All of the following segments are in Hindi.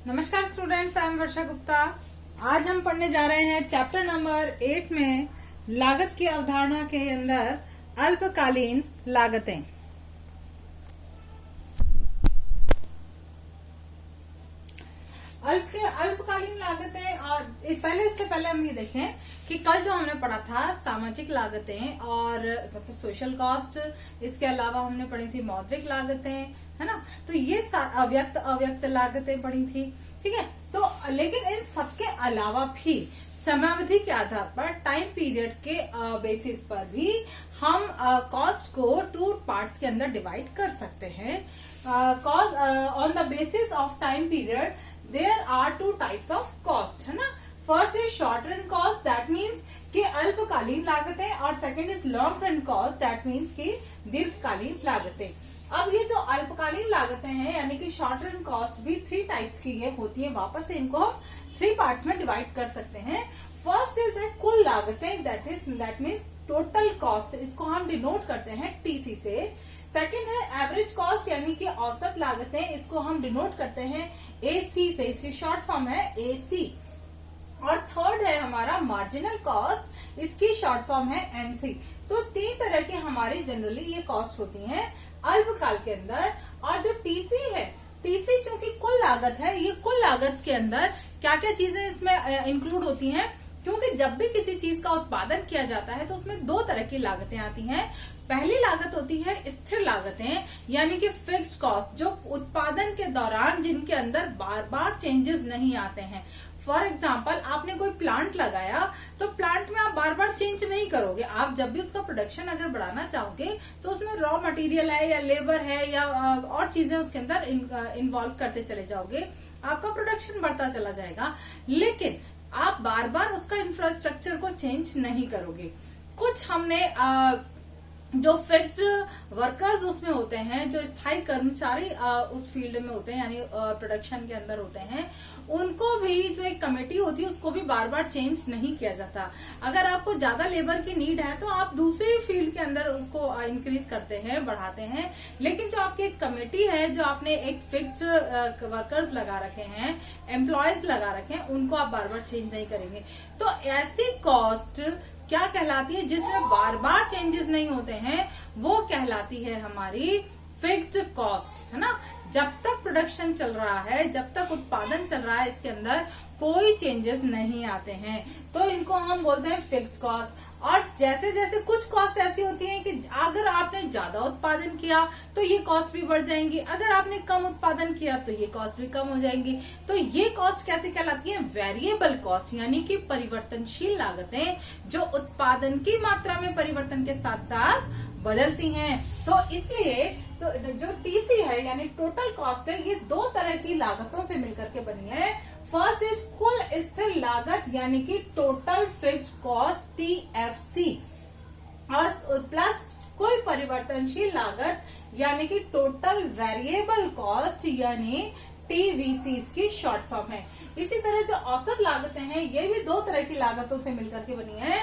नमस्कार स्टूडेंट्स, आई एम वर्षा गुप्ता। आज हम पढ़ने जा रहे हैं चैप्टर नंबर 8 में लागत की अवधारणा के अंदर अल्पकालीन लागतें। अल्पकालीन लागतें। और इससे पहले हम ये देखें कि कल जो हमने पढ़ा था सामाजिक लागतें और मतलब सोशल कॉस्ट, इसके अलावा हमने पढ़ी थी मौद्रिक लागतें, है ना। तो ये अव्यक्त लागतें पढ़ी थी, ठीक है। तो लेकिन इन सबके अलावा भी समयावधि के आधार पर, टाइम पीरियड के बेसिस पर भी हम कॉस्ट को 2 पार्ट्स के अंदर डिवाइड कर सकते हैं। Cost on the basis of time period there are 2 types of cost, है ना। First is short run cost, that means कि अल्पकालीन लागतें, और second is long run cost, that means कि दीर्घकालीन लागतें। अब ये जो अल्पकालीन लागतें हैं यानी कि शॉर्ट रन कॉस्ट भी 3 टाइप्स की ये होती है। वापस से इनको हम 3 पार्ट्स में डिवाइड कर सकते हैं। फर्स्ट इज है कुल लागतें, दैट मीन्स टोटल कॉस्ट, इसको हम डिनोट करते हैं टीसी से। सेकंड है एवरेज कॉस्ट यानी कि औसत लागतें, इसको हम डिनोट करते हैं एसी से, इसकी शॉर्ट फॉर्म है एसी। और थर्ड है हमारा मार्जिनल कॉस्ट, इसकी शॉर्ट फॉर्म है एमसी। तो 3 तरह की हमारी जनरली ये कॉस्ट होती हैं अल्पकाल के अंदर। और जो टीसी है, टीसी चूंकि कुल लागत है, ये कुल लागत के अंदर क्या क्या चीजें इसमें इंक्लूड होती हैं, क्योंकि जब भी किसी चीज का उत्पादन किया जाता है तो उसमें 2 तरह की लागतें आती हैं। पहली लागत होती है स्थिर लागतें यानी कि फिक्स्ड कॉस्ट, जो उत्पादन के दौरान जिनके अंदर बार बार चेंजेस नहीं आते हैं। फॉर एग्जाम्पल, आपने कोई प्लांट लगाया तो प्लांट में आप बार बार चेंज नहीं करोगे। आप जब भी उसका प्रोडक्शन अगर बढ़ाना चाहोगे तो उसमें रॉ मटेरियल है या लेबर है या और चीजें उसके अंदर इन्वॉल्व करते चले जाओगे, आपका प्रोडक्शन बढ़ता चला जाएगा। लेकिन आप बार बार उसका इंफ्रास्ट्रक्चर को चेंज नहीं करोगे। कुछ हमने जो फिक्स्ड वर्कर्स उसमें होते हैं, जो स्थायी कर्मचारी उस फील्ड में होते हैं यानी प्रोडक्शन के अंदर होते हैं, उनको भी जो एक कमेटी होती है उसको भी बार बार चेंज नहीं किया जाता। अगर आपको ज्यादा लेबर की नीड है तो आप दूसरी फील्ड के अंदर उसको इंक्रीज करते हैं, बढ़ाते हैं। लेकिन जो आपकी एक कमेटी है, जो आपने एक फिक्स्ड वर्कर्स लगा रखे हैं, एम्प्लॉयज लगा रखे हैं, उनको आप बार बार चेंज नहीं करेंगे। तो ऐसी कॉस्ट क्या कहलाती है जिसमें बार बार चेंजेस नहीं होते हैं, वो कहलाती है हमारी फिक्स्ड कॉस्ट, है ना। जब तक प्रोडक्शन चल रहा है, जब तक उत्पादन चल रहा है, इसके अंदर कोई चेंजेस नहीं आते हैं, तो इनको हम बोलते हैं फिक्स्ड कॉस्ट। और जैसे जैसे कुछ कॉस्ट ऐसी होती हैं कि अगर आपने ज्यादा उत्पादन किया तो ये कॉस्ट भी बढ़ जाएंगी, अगर आपने कम उत्पादन किया तो ये कॉस्ट भी कम हो जाएंगी। तो ये कॉस्ट कैसे कहलाती है? वेरिएबल कॉस्ट, यानी कि परिवर्तनशील लागतें जो उत्पादन की मात्रा में परिवर्तन के साथ साथ बदलती हैं। तो इसलिए तो जो टीसी है यानी टोटल कॉस्ट है, ये 2 तरह की लागतों से मिलकर के बनी है। फर्स्ट इज कुल स्थिर लागत यानी कि टोटल फिक्स्ड कॉस्ट टीएफसी, और प्लस कुल परिवर्तनशील लागत यानी कि टोटल वेरिएबल कॉस्ट यानी टीवीसी, इसकी शॉर्ट फॉर्म है। इसी तरह जो औसत लागतें हैं, ये भी 2 तरह की लागतों से मिलकर के बनी है।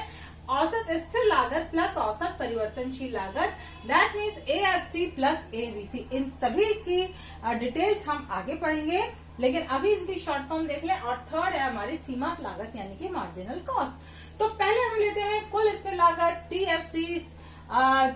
औसत स्थिर लागत प्लस औसत परिवर्तनशील लागत, that means AFC plus AVC. इन सभी की डिटेल्स हम आगे पढ़ेंगे, लेकिन अभी इसकी शॉर्ट फॉर्म देख लें। और थर्ड है हमारी सीमांत लागत यानी कि मार्जिनल कॉस्ट। तो पहले हम लेते हैं कुल स्थिर लागत TFC,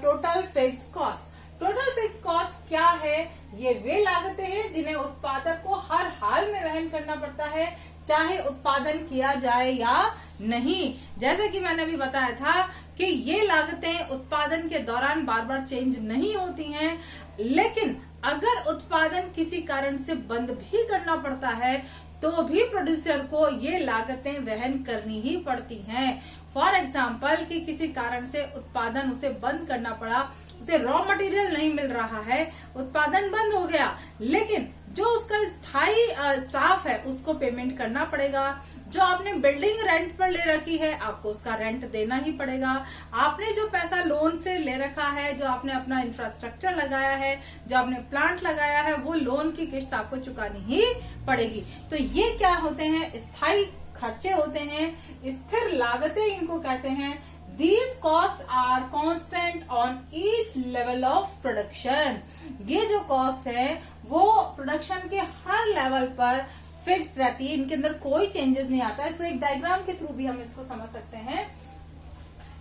total fixed cost. Total fixed cost क्या है? ये वे लागतें हैं जिन्हें उत्पादक को हर हाल में वहन करना पड़ता है, चाहे उत्पादन किया जाए या नहीं। जैसे कि मैंने अभी बताया था कि ये लागतें उत्पादन के दौरान बार बार चेंज नहीं होती हैं, लेकिन अगर उत्पादन किसी कारण से बंद भी करना पड़ता है तो भी प्रोड्यूसर को ये लागतें वहन करनी ही पड़ती हैं। फॉर एग्जाम्पल कि किसी कारण से उत्पादन उसे बंद करना पड़ा, उसे रॉ मटेरियल नहीं मिल रहा है, उत्पादन बंद हो गया, लेकिन जो उसका स्थायी स्टाफ है उसको पेमेंट करना पड़ेगा। जो आपने बिल्डिंग रेंट पर ले रखी है, आपको उसका रेंट देना ही पड़ेगा। आपने जो पैसा लोन से ले रखा है, जो आपने अपना इंफ्रास्ट्रक्चर लगाया है, जो आपने प्लांट लगाया है, वो लोन की किस्त आपको चुकानी ही पड़ेगी। तो ये क्या होते हैं? स्थायी खर्चे होते हैं, स्थिर लागतें इनको कहते हैं। These costs are constant on each level of production। ये जो कॉस्ट है वो प्रोडक्शन के हर लेवल पर फिक्स्ड रहती है, इनके अंदर कोई चेंजेस नहीं आता। इसको एक डायग्राम के थ्रू भी हम इसको समझ सकते हैं।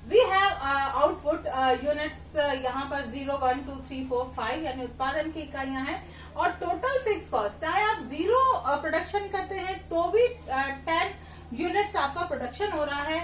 वी हैव आउटपुट यूनिट्स, यहाँ पर 0, 1, 2, 3, 4, 5 यानी उत्पादन की इकाइयां हैं, और टोटल फिक्स कॉस्ट, चाहे आप 0 प्रोडक्शन करते हैं तो भी 10 यूनिट्स आपका प्रोडक्शन हो रहा है,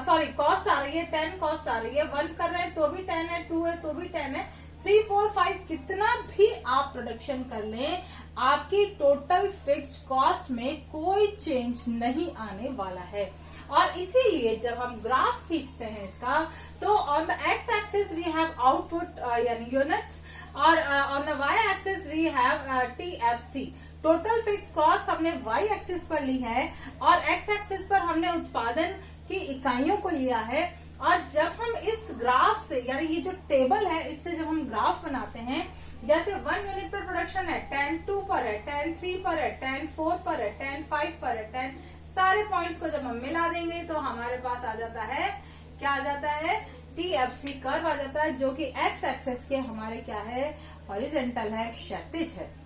सॉरी कॉस्ट आ रही है, 10 कॉस्ट आ रही है, 1 कर रहे हैं तो भी 10 है, 2 है तो भी 10 है, 3, 4, 5 कितना भी आप प्रोडक्शन कर लें, आपकी टोटल फिक्स्ड कॉस्ट में कोई चेंज नहीं आने वाला है। और इसीलिए जब हम ग्राफ खींचते हैं इसका, तो on the X axis we have output यानी यूनिट्स, और on the Y axis we have TFC, total fix cost हमने वाई एक्सिस पर ली है, और एक्स एक्सिस पर हमने उत्पादन की इकाइयों को लिया है। और जब हम इस ग्राफ से, यानी ये जो टेबल है, इससे जब हम ग्राफ बनाते हैं, जैसे 1 यूनिट पर प्रोडक्शन है, 10 2 पर है, 10 3 पर है, 10 4 पर है, 10 5 पर है, 10, सारे पॉइंट्स को जब हम मिला देंगे तो हमारे पास आ जाता है, क्या आ जाता है, टीएफसी कर्व आ जाता है, जो कि एक्स एक्सिस के हमारे क्या है, हॉरिजॉन्टल है, क्षैतिज है।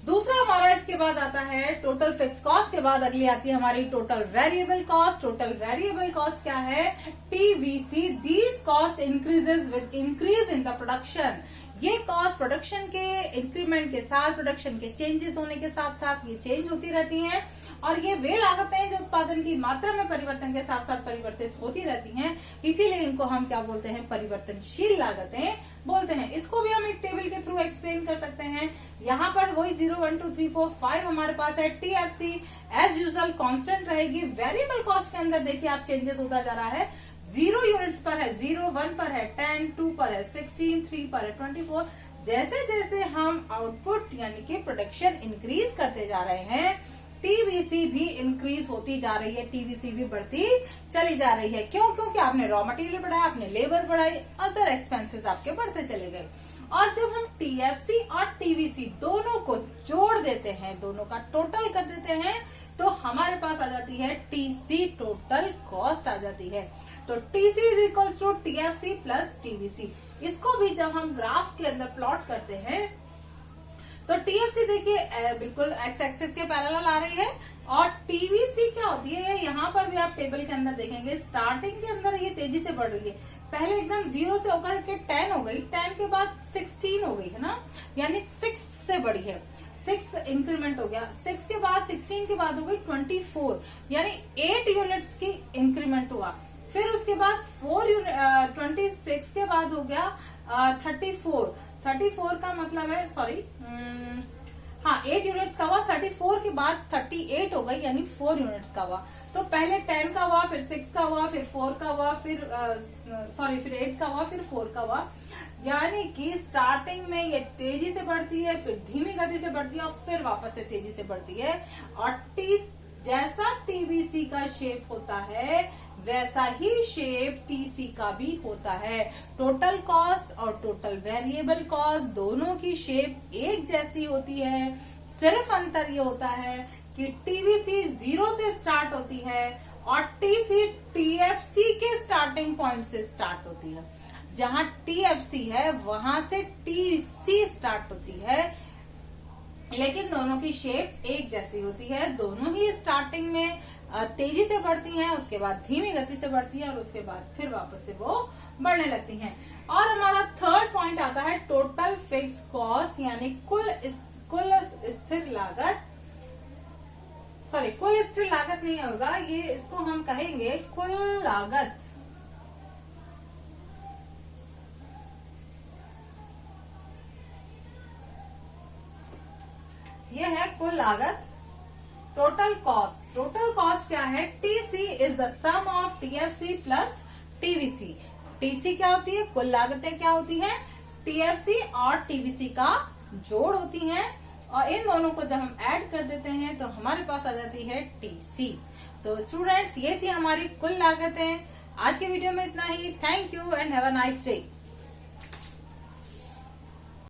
दूसरा हमारा इसके बाद आता है टोटल फिक्स कॉस्ट के बाद अगली आती है हमारी total variable cost. Total variable cost क्या है, TVC, these cost increases with increase in the production. ये कॉस्ट प्रोडक्शन के इंक्रीमेंट के साथ, प्रोडक्शन के चेंजेस होने के साथ साथ ये चेंज होती रहती हैं, और ये वे लागतें हैं जो उत्पादन की मात्रा में परिवर्तन के साथ साथ परिवर्तित होती रहती हैं, इसीलिए इनको हम क्या बोलते हैं, परिवर्तनशील लागतें बोलते हैं। इसको भी हम एक टेबल के थ्रू एक्सप्लेन कर सकते हैं। यहाँ पर वही 0, 1, 2, 3, 4, 5 हमारे पास है। टीएफसी एज यूजुअल कांस्टेंट रहेगी। वेरिएबल कॉस्ट के अंदर देखिए आप चेंजेस होता जा रहा है, 0 यूनिट्स पर है, 0, 1 पर है, 10, 2 पर है, 16, 3 पर है, 24। जैसे जैसे हम आउटपुट यानी कि प्रोडक्शन इंक्रीज करते जा रहे हैं, टीवीसी भी इंक्रीज होती जा रही है, टीवीसी भी बढ़ती चली जा रही है। क्यों? क्योंकि आपने रॉ मटेरियल बढ़ाया, आपने लेबर बढ़ाई, अदर एक्सपेंसेस आपके बढ़ते चले गए। और जब हम टीएफसी और टीवीसी दोनों को जोड़ देते हैं, दोनों का टोटल कर देते हैं, तो हमारे पास आ जाती है टीसी, टोटल कॉस्ट आ जाती है। तो TC is equals to TFC plus TVC. इसको भी जब हम ग्राफ के अंदर प्लॉट करते हैं, तो टीएफसी देखिए बिल्कुल एक्स एक्सिस के पैरेलल आ रही है, और टीवीसी क्या होती है, यहाँ पर भी आप टेबल के अंदर देखेंगे, स्टार्टिंग के अंदर ये तेजी से बढ़ रही है। पहले एकदम 0 से होकर के 10 हो गई, 10 के बाद 16 हो गई है ना, यानी 6 से बढ़ी है, 6 इंक्रीमेंट हो गया, 6 के बाद 16 के बाद हो गई 24, यानी 8 यूनिट्स की इंक्रीमेंट हुआ। फिर उसके बाद 26 के बाद हो गया 34 का मतलब है, सॉरी हाँ 8 यूनिट्स का हुआ, 34 के बाद 38 हो गई, यानी 4 यूनिट्स का हुआ। तो पहले 10 का हुआ, फिर 6 का हुआ, फिर 4 का हुआ, फिर 8 का हुआ, फिर 4 का हुआ। यानी कि स्टार्टिंग में ये तेजी से बढ़ती है, फिर धीमी गति से बढ़ती है, और फिर वापस से तेजी से बढ़ती है। और जैसा टीवीसी का शेप होता है, वैसा ही शेप टीसी का भी होता है। टोटल कॉस्ट और टोटल वेरिएबल कॉस्ट दोनों की शेप एक जैसी होती है, सिर्फ अंतर ये होता है कि टीवीसी 0 से स्टार्ट होती है और टीसी टीएफसी के स्टार्टिंग पॉइंट से स्टार्ट होती है। जहां टीएफसी है वहां से टीसी स्टार्ट होती है, लेकिन दोनों की शेप एक जैसी होती है। दोनों ही स्टार्टिंग में तेजी से बढ़ती हैं, उसके बाद धीमी गति से बढ़ती हैं, और उसके बाद फिर वापस से वो बढ़ने लगती हैं। और हमारा थर्ड पॉइंट आता है टोटल फिक्स कॉस्ट, यानी कुल स्थिर लागत, सॉरी कुल स्थिर लागत नहीं होगा ये, इसको हम कहेंगे कुल लागत। ये है कुल लागत। टोटल कॉस्ट, टोटल कॉस्ट क्या है, TC is the sum of TFC plus TVC. TC क्या होती है, कुल लागतें क्या होती हैं, टीएफसी और टीवीसी का जोड़ होती हैं, और इन दोनों को जब हम ऐड कर देते हैं तो हमारे पास आ जाती है टीसी। तो स्टूडेंट्स ये थी हमारी कुल लागतें। आज की वीडियो में इतना ही। Thank you and have a nice day.